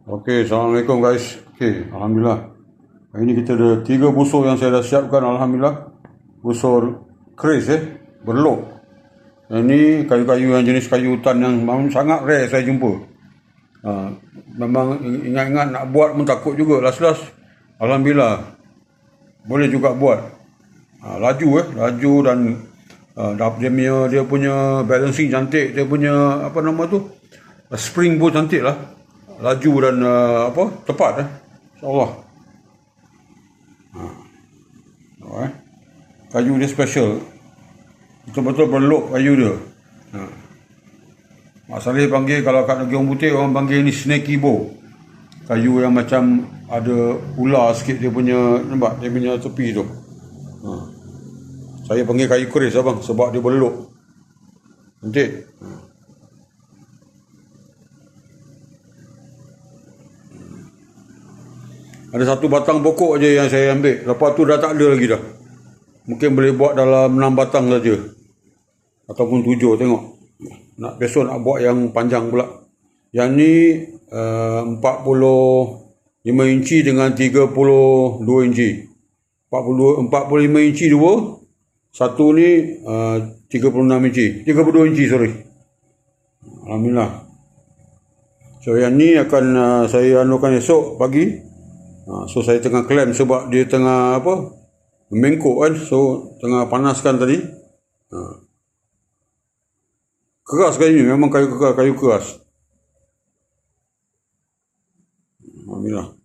Okey, Assalamualaikum guys. Okey, Alhamdulillah. Hari ni kita ada 3 busur yang saya dah siapkan, Alhamdulillah. Busur keris berlok. Yang ni kayu-kayu yang jenis kayu hutan yang sangat rare saya jumpa. Memang ingat-ingat nak buat pun takut juga. Last-last, Alhamdulillah, boleh juga buat. Laju dan dia punya balancing cantik, dia punya spring pun cantik lah. Laju dan tepat InsyaAllah. Kayu dia special, betul-betul berlok kayu dia. Mak Saleh panggil, kalau kat negeri orang putih orang panggil ni snaky bow. Kayu yang macam ada ular sikit dia punya, nampak dia punya tepi tu. Saya panggil kayu keris abang sebab dia berlok. Cantik. Ada satu batang pokok aja yang saya ambil. Lepas tu dah tak ada lagi dah. Mungkin boleh buat dalam 6 batang saja. Ataupun 7, tengok. Besok nak buat yang panjang pula. Yang ni 45 inci dengan 32 inci. 45 inci dua. Satu ni 36 inci. 32 inci, sorry. Alhamdulillah. So yang ni akan saya anukan esok pagi. So saya tengah clamp sebab dia tengah mengkok kan. So tengah panaskan tadi. Keras kayu ni, memang kayu keras. Alhamdulillah.